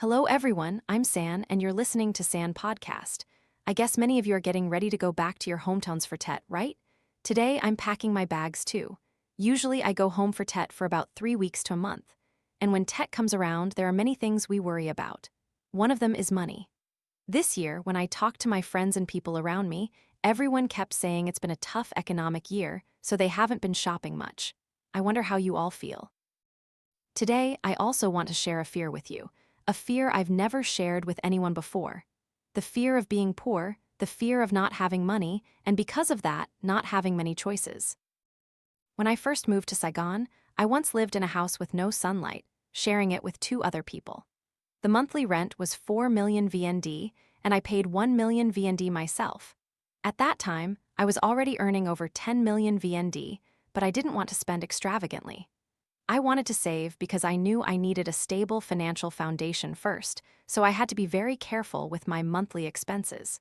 Hello, everyone. I'm San, and you're listening to San Podcast. I guess many of you are getting ready to go back to your hometowns for Tet, right? Today, I'm packing my bags too. Usually, I go home for Tet for about 3 weeks to a month. And when Tet comes around, there are many things we worry about. One of them is money. This year, when I talked to my friends and people around me, everyone kept saying it's been a tough economic year, so they haven't been shopping much. I wonder how you all feel. Today, I also want to share a fear with you, a fear I've never shared with anyone before. The fear of being poor, the fear of not having money, and because of that, not having many choices. When I first moved to Saigon, I once lived in a house with no sunlight, sharing it with 2 other people. The monthly rent was 4 million VND, and I paid 1 million VND myself. At that time, I was already earning over 10 million VND, but I didn't want to spend extravagantly. I wanted to save because I knew I needed a stable financial foundation first, so I had to be very careful with my monthly expenses.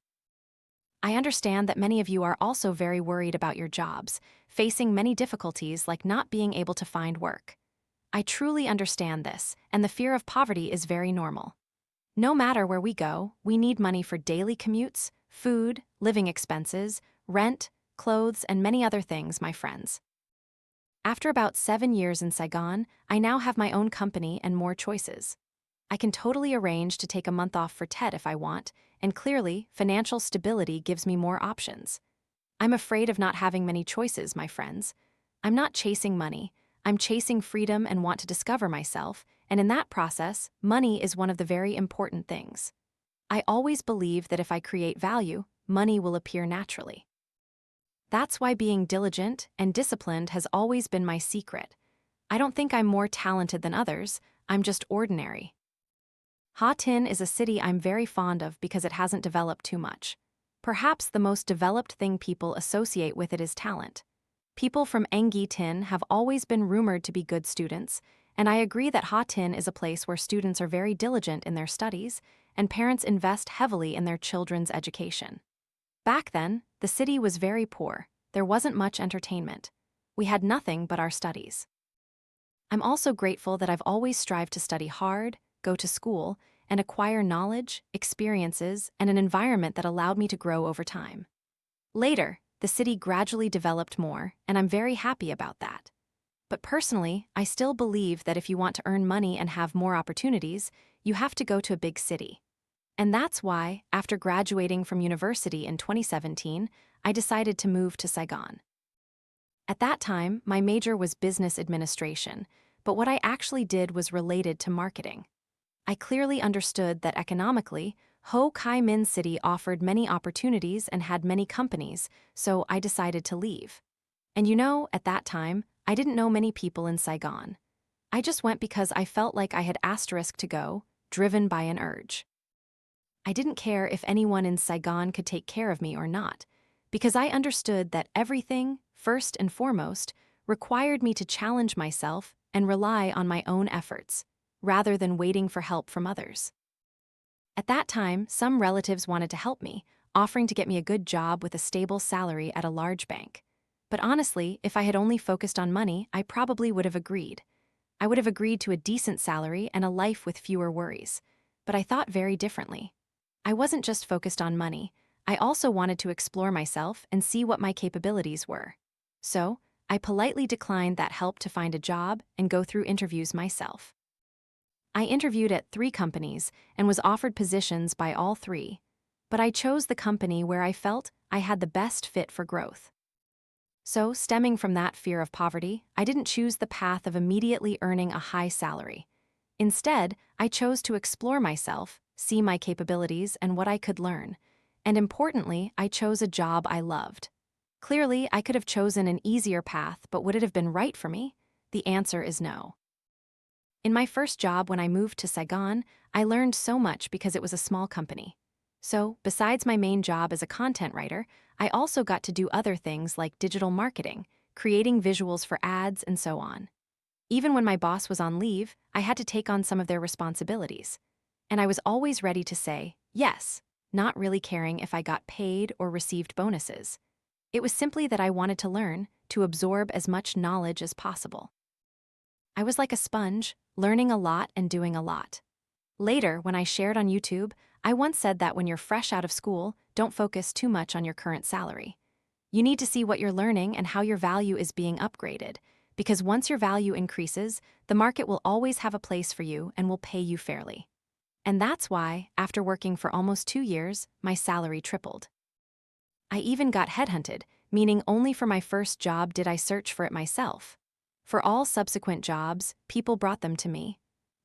I understand that many of you are also very worried about your jobs, facing many difficulties like not being able to find work. I truly understand this, and the fear of poverty is very normal. No matter where we go, we need money for daily commutes, food, living expenses, rent, clothes, and many other things, my friends. After about 7 years in Saigon, I now have my own company and more choices. I can totally arrange to take a month off for Tet if I want, and clearly, financial stability gives me more options. I'm afraid of not having many choices, my friends. I'm not chasing money. I'm chasing freedom and want to discover myself, and in that process, money is one of the very important things. I always believe that if I create value, money will appear naturally. That's why being diligent and disciplined has always been my secret. I don't think I'm more talented than others, I'm just ordinary. Ha Tin is a city I'm very fond of because it hasn't developed too much. Perhaps the most developed thing people associate with it is talent. People from Engi Tin have always been rumored to be good students, and I agree that Ha Tin is a place where students are very diligent in their studies, and parents invest heavily in their children's education. Back then, the city was very poor. There wasn't much entertainment. We had nothing but our studies. I'm also grateful that I've always strived to study hard, go to school, and acquire knowledge, experiences, and an environment that allowed me to grow over time. Later, the city gradually developed more, and I'm very happy about that. But personally, I still believe that if you want to earn money and have more opportunities, you have to go to a big city. And that's why, after graduating from university in 2017, I decided to move to Saigon. At that time, my major was business administration, but what I actually did was related to marketing. I clearly understood that economically, Ho Chi Minh City offered many opportunities and had many companies, so I decided to leave. And at that time, I didn't know many people in Saigon. I just went because I felt like I had asterisk to go, driven by an urge. I didn't care if anyone in Saigon could take care of me or not, because I understood that everything, first and foremost, required me to challenge myself and rely on my own efforts, rather than waiting for help from others. At that time, some relatives wanted to help me, offering to get me a good job with a stable salary at a large bank. But honestly, if I had only focused on money, I probably would have agreed. I would have agreed to a decent salary and a life with fewer worries. But I thought very differently. I wasn't just focused on money. I also wanted to explore myself and see what my capabilities were. So, I politely declined that help to find a job and go through interviews myself. I interviewed at 3 companies and was offered positions by all 3, but I chose the company where I felt I had the best fit for growth. So, stemming from that fear of poverty, I didn't choose the path of immediately earning a high salary. Instead, I chose to explore myself, see my capabilities and what I could learn. And importantly, I chose a job I loved. Clearly, I could have chosen an easier path, but would it have been right for me? The answer is no. In my first job when I moved to Saigon, I learned so much because it was a small company. So, besides my main job as a content writer, I also got to do other things like digital marketing, creating visuals for ads, and so on. Even when my boss was on leave, I had to take on some of their responsibilities. And I was always ready to say yes, not really caring if I got paid or received bonuses. It was simply that I wanted to learn, to absorb as much knowledge as possible. I was like a sponge, learning a lot and doing a lot. Later, when I shared on YouTube, I once said that when you're fresh out of school, don't focus too much on your current salary. You need to see what you're learning and how your value is being upgraded, because once your value increases, the market will always have a place for you and will pay you fairly. And that's why, after working for almost 2 years, my salary tripled. I even got headhunted, meaning only for my first job did I search for it myself. For all subsequent jobs, people brought them to me.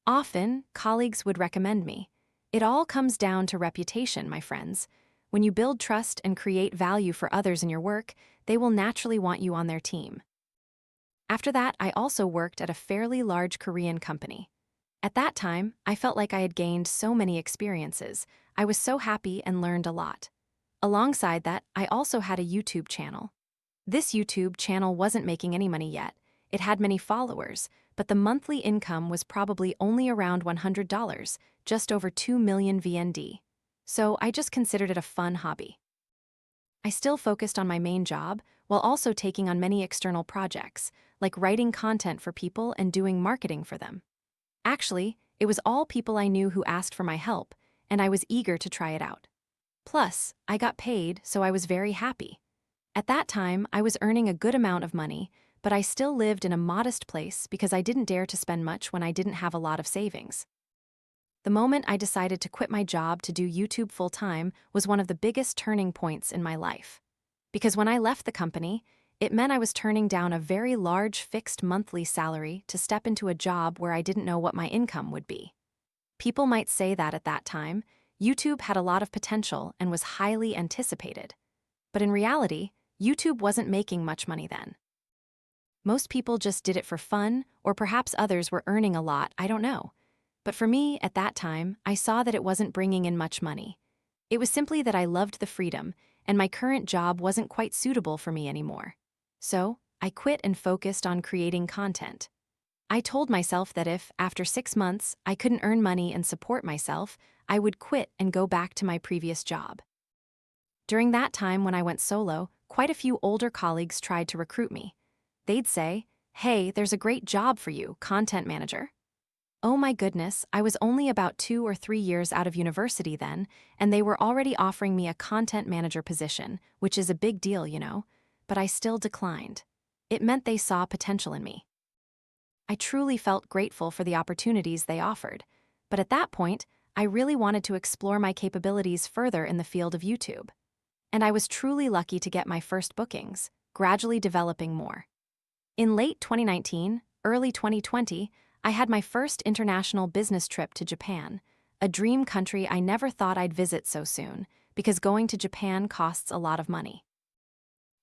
Often, colleagues would recommend me. It all comes down to reputation, my friends. When you build trust and create value for others in your work, they will naturally want you on their team. After that, I also worked at a fairly large Korean company. At that time, I felt like I had gained so many experiences. I was so happy and learned a lot. Alongside that, I also had a YouTube channel. This YouTube channel wasn't making any money yet. It had many followers, but the monthly income was probably only around $100, just over 2 million VND. So I just considered it a fun hobby. I still focused on my main job, while also taking on many external projects, like writing content for people and doing marketing for them. Actually, it was all people I knew who asked for my help, and I was eager to try it out. Plus, I got paid, so I was very happy. At that time, I was earning a good amount of money, but I still lived in a modest place because I didn't dare to spend much when I didn't have a lot of savings. The moment I decided to quit my job to do YouTube full-time was one of the biggest turning points in my life. Because when I left the company, it meant I was turning down a very large fixed monthly salary to step into a job where I didn't know what my income would be. People might say that at that time, YouTube had a lot of potential and was highly anticipated. But in reality, YouTube wasn't making much money then. Most people just did it for fun, or perhaps others were earning a lot, I don't know. But for me, at that time, I saw that it wasn't bringing in much money. It was simply that I loved the freedom, and my current job wasn't quite suitable for me anymore. So, I quit and focused on creating content. I told myself that if, after 6 months, I couldn't earn money and support myself, I would quit and go back to my previous job. During that time when I went solo, quite a few older colleagues tried to recruit me. They'd say, "Hey, there's a great job for you, content manager." Oh my goodness, I was only about 2 or 3 years out of university then, and they were already offering me a content manager position, which is a big deal, you know, but I still declined. It meant they saw potential in me. I truly felt grateful for the opportunities they offered, but at that point, I really wanted to explore my capabilities further in the field of YouTube. And I was truly lucky to get my first bookings, gradually developing more. In late 2019, early 2020, I had my first international business trip to Japan, a dream country I never thought I'd visit so soon, because going to Japan costs a lot of money.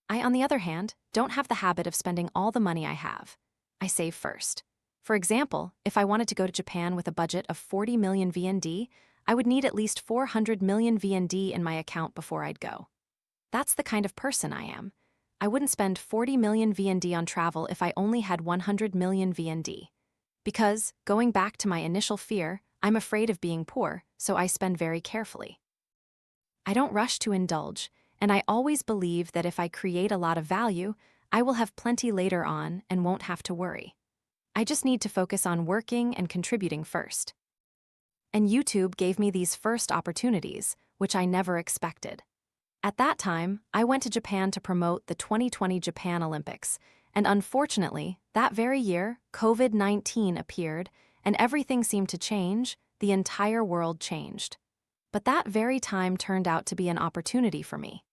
I, on the other hand, don't have the habit of spending all the money I have. I save first. For example, if I wanted to go to Japan with a budget of 40 million VND, I would need at least 400 million VND in my account before I'd go. That's the kind of person I am. I wouldn't spend 40 million VND on travel if I only had 100 million VND. Because, going back to my initial fear, I'm afraid of being poor, so I spend very carefully. I don't rush to indulge, and I always believe that if I create a lot of value, I will have plenty later on and won't have to worry. I just need to focus on working and contributing first. And YouTube gave me these first opportunities, which I never expected. At that time, I went to Japan to promote the 2020 Japan Olympics, and unfortunately, that very year, COVID-19 appeared, and everything seemed to change. The entire world changed. But that very time turned out to be an opportunity for me.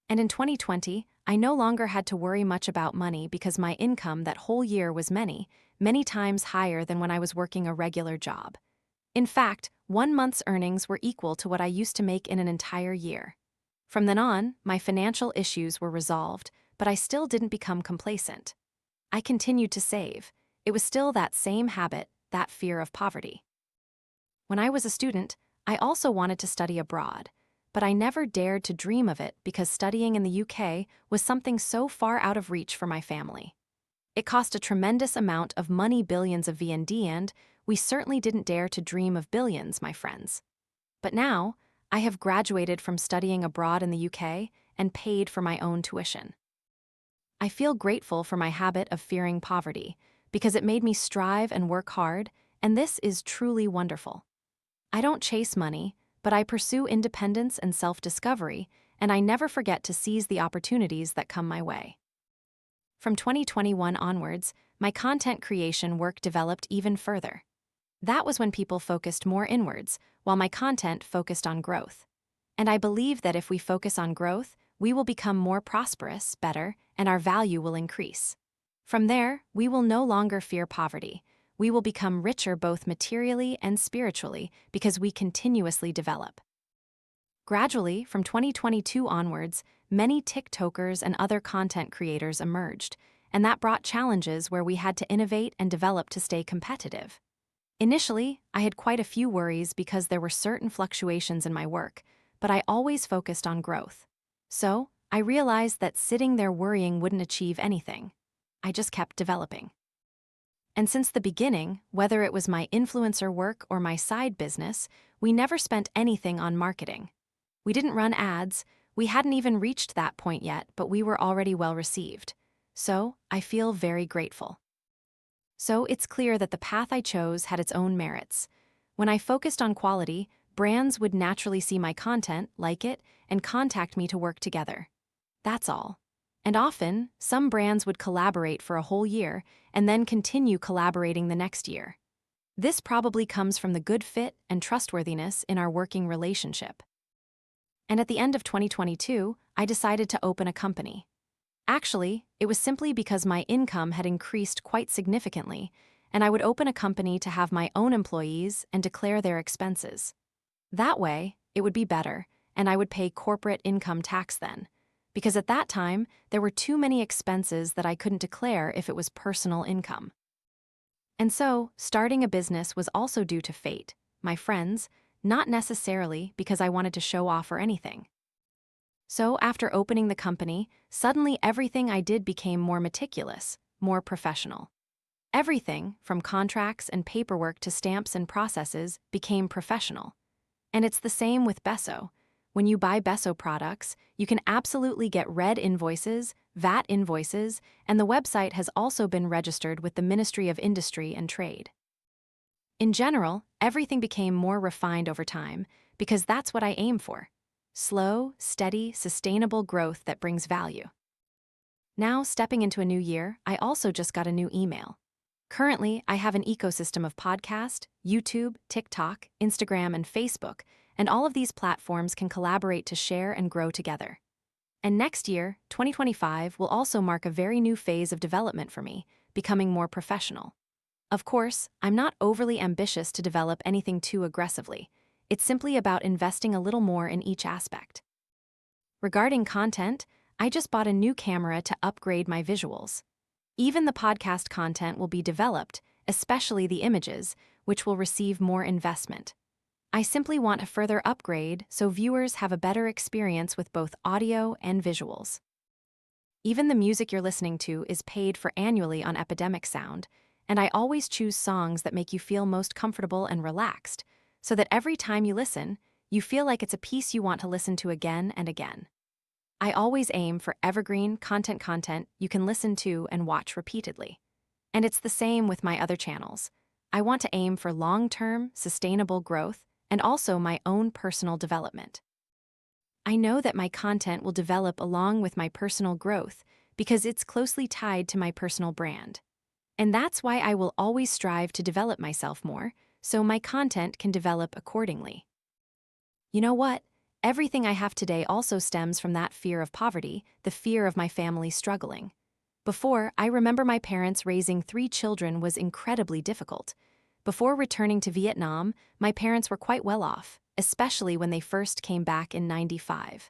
And in 2020, I no longer had to worry much about money because my income that whole year was many, many times higher than when I was working a regular job. In fact, 1 month's earnings were equal to what I used to make in an entire year. From then on, my financial issues were resolved, but I still didn't become complacent. I continued to save. It was still that same habit, that fear of poverty. When I was a student, I also wanted to study abroad, but I never dared to dream of it because studying in the UK was something so far out of reach for my family. It cost a tremendous amount of money, billions of VND, and we certainly didn't dare to dream of billions, my friends. But now, I have graduated from studying abroad in the UK and paid for my own tuition. I feel grateful for my habit of fearing poverty because it made me strive and work hard, and this is truly wonderful. I don't chase money, but I pursue independence and self-discovery, and I never forget to seize the opportunities that come my way. From 2021 onwards, my content creation work developed even further. That was when people focused more inwards, while my content focused on growth. And I believe that if we focus on growth, we will become more prosperous, better, and our value will increase. From there, we will no longer fear poverty. We will become richer both materially and spiritually because we continuously develop. Gradually, from 2022 onwards, many TikTokers and other content creators emerged, and that brought challenges where we had to innovate and develop to stay competitive. Initially, I had quite a few worries because there were certain fluctuations in my work, but I always focused on growth. So, I realized that sitting there worrying wouldn't achieve anything. I just kept developing. And since the beginning, whether it was my influencer work or my side business, we never spent anything on marketing. We didn't run ads, we hadn't even reached that point yet, but we were already well received. So, I feel very grateful. So, it's clear that the path I chose had its own merits. When I focused on quality, brands would naturally see my content, like it, and contact me to work together. That's all. And often, some brands would collaborate for a whole year and then continue collaborating the next year. This probably comes from the good fit and trustworthiness in our working relationship. And at the end of 2022, I decided to open a company. Actually, it was simply because my income had increased quite significantly, and I would open a company to have my own employees and declare their expenses. That way, it would be better, and I would pay corporate income tax then, because at that time, there were too many expenses that I couldn't declare if it was personal income. And so, starting a business was also due to fate, my friends, not necessarily because I wanted to show off or anything. So, after opening the company, suddenly everything I did became more meticulous, more professional. Everything, from contracts and paperwork to stamps and processes, became professional. And it's the same with Besso. When you buy Besso products, you can absolutely get red invoices, VAT invoices, and the website has also been registered with the Ministry of Industry and Trade. In general, everything became more refined over time because that's what I aim for. Slow, steady, sustainable growth that brings value. Now, stepping into a new year, I also just got a new email. Currently, I have an ecosystem of podcast, YouTube, TikTok, Instagram, and Facebook, and all of these platforms can collaborate to share and grow together. And next year, 2025, will also mark a very new phase of development for me, becoming more professional. Of course, I'm not overly ambitious to develop anything too aggressively. It's simply about investing a little more in each aspect. Regarding content, I just bought a new camera to upgrade my visuals. Even the podcast content will be developed, especially the images, which will receive more investment. I simply want a further upgrade so viewers have a better experience with both audio and visuals. Even the music you're listening to is paid for annually on Epidemic Sound, and I always choose songs that make you feel most comfortable and relaxed, so that every time you listen, you feel like it's a piece you want to listen to again and again. I always aim for evergreen content you can listen to and watch repeatedly. And it's the same with my other channels. I want to aim for long-term, sustainable growth and also my own personal development. I know that my content will develop along with my personal growth because it's closely tied to my personal brand. And that's why I will always strive to develop myself more, so my content can develop accordingly. You know what? Everything I have today also stems from that fear of poverty, the fear of my family struggling. Before, I remember my parents raising 3 children was incredibly difficult. Before returning to Vietnam, my parents were quite well off, especially when they first came back in '95.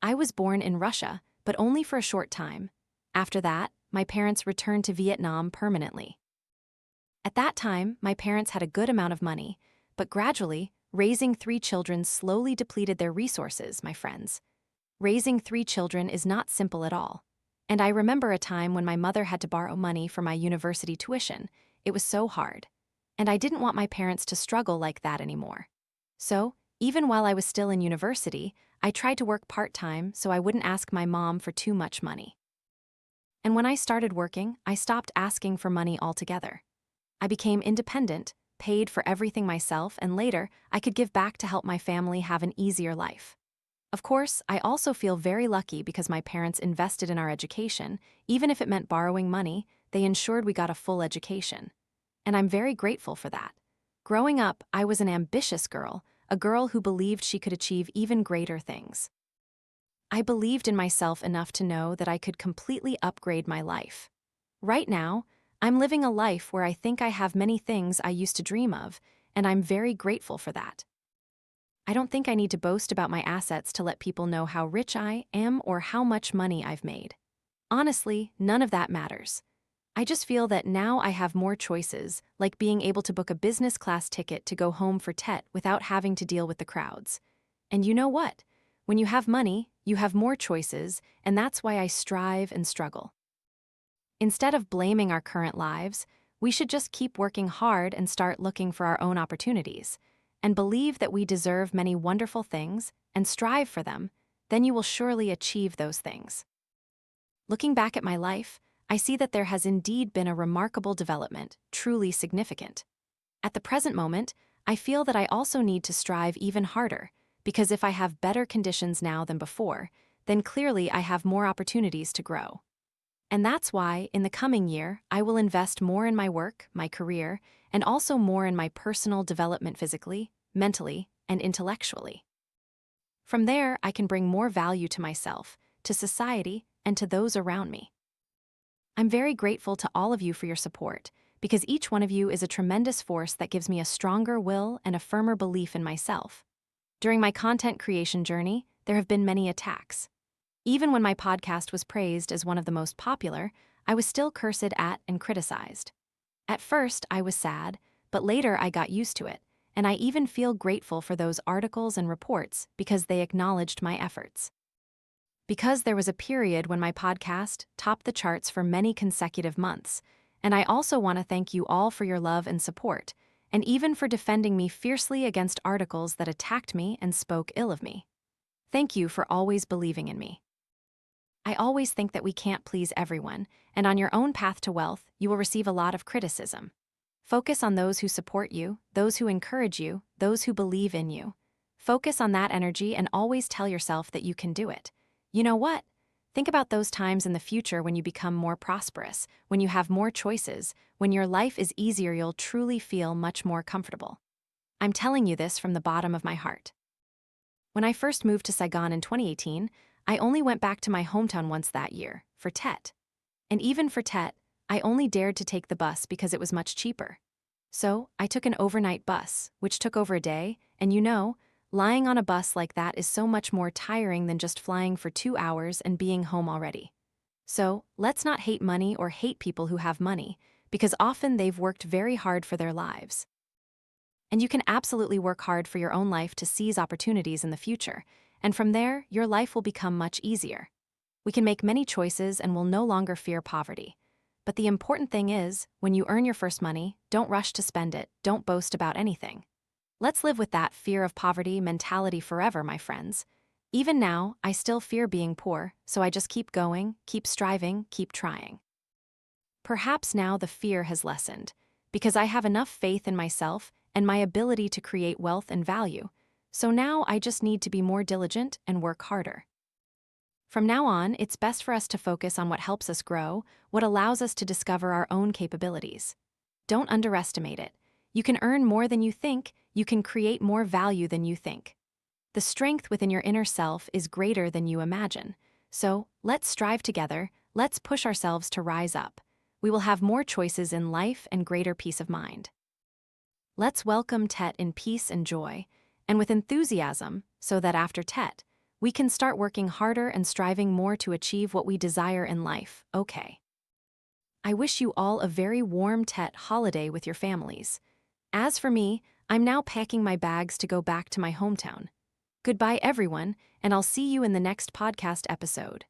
I was born in Russia, but only for a short time. After that, my parents returned to Vietnam permanently. At that time, my parents had a good amount of money, but gradually, raising 3 children slowly depleted their resources, my friends. Raising 3 children is not simple at all. And I remember a time when my mother had to borrow money for my university tuition. It was so hard. And I didn't want my parents to struggle like that anymore. So, even while I was still in university, I tried to work part-time so I wouldn't ask my mom for too much money. And when I started working, I stopped asking for money altogether. I became independent, paid for everything myself, and later, I could give back to help my family have an easier life. Of course, I also feel very lucky because my parents invested in our education. Even if it meant borrowing money, they ensured we got a full education. And I'm very grateful for that. Growing up, I was an ambitious girl, a girl who believed she could achieve even greater things. I believed in myself enough to know that I could completely upgrade my life. Right now, I'm living a life where I think I have many things I used to dream of, and I'm very grateful for that. I don't think I need to boast about my assets to let people know how rich I am or how much money I've made. Honestly, none of that matters. I just feel that now I have more choices, like being able to book a business class ticket to go home for Tet without having to deal with the crowds. And you know what? When you have money, you have more choices, and that's why I strive and struggle. Instead of blaming our current lives, we should just keep working hard and start looking for our own opportunities, and believe that we deserve many wonderful things and strive for them. Then you will surely achieve those things. Looking back at my life, I see that there has indeed been a remarkable development, truly significant. At the present moment, I feel that I also need to strive even harder, because if I have better conditions now than before, then clearly I have more opportunities to grow. And that's why, in the coming year, I will invest more in my work, my career, and also more in my personal development physically, mentally, and intellectually. From there, I can bring more value to myself, to society, and to those around me. I'm very grateful to all of you for your support, because each one of you is a tremendous force that gives me a stronger will and a firmer belief in myself. During my content creation journey, there have been many attacks. Even when my podcast was praised as one of the most popular, I was still cursed at and criticized. At first, I was sad, but later I got used to it, and I even feel grateful for those articles and reports because they acknowledged my efforts. Because there was a period when my podcast topped the charts for many consecutive months, and I also want to thank you all for your love and support, and even for defending me fiercely against articles that attacked me and spoke ill of me. Thank you for always believing in me. I always think that we can't please everyone, and on your own path to wealth, you will receive a lot of criticism. Focus on those who support you, those who encourage you, those who believe in you. Focus on that energy and always tell yourself that you can do it. You know what? Think about those times in the future when you become more prosperous, when you have more choices, when your life is easier. You'll truly feel much more comfortable. I'm telling you this from the bottom of my heart. When I first moved to Saigon in 2018, I only went back to my hometown once that year, for Tet. And even for Tet, I only dared to take the bus because it was much cheaper. So, I took an overnight bus, which took over a day, and lying on a bus like that is so much more tiring than just flying for 2 hours and being home already. So, let's not hate money or hate people who have money, because often they've worked very hard for their lives. And you can absolutely work hard for your own life to seize opportunities in the future, and from there, your life will become much easier. We can make many choices and will no longer fear poverty. But the important thing is, when you earn your first money, don't rush to spend it, don't boast about anything. Let's live with that fear of poverty mentality forever, my friends. Even now, I still fear being poor, so I just keep going, keep striving, keep trying. Perhaps now the fear has lessened, because I have enough faith in myself and my ability to create wealth and value, so now I just need to be more diligent and work harder. From now on, it's best for us to focus on what helps us grow, what allows us to discover our own capabilities. Don't underestimate it. You can earn more than you think, you can create more value than you think. The strength within your inner self is greater than you imagine. So, let's strive together, let's push ourselves to rise up. We will have more choices in life and greater peace of mind. Let's welcome Tet in peace and joy, and with enthusiasm, so that after Tet, we can start working harder and striving more to achieve what we desire in life, okay? I wish you all a very warm Tet holiday with your families. As for me, I'm now packing my bags to go back to my hometown. Goodbye, everyone, and I'll see you in the next podcast episode.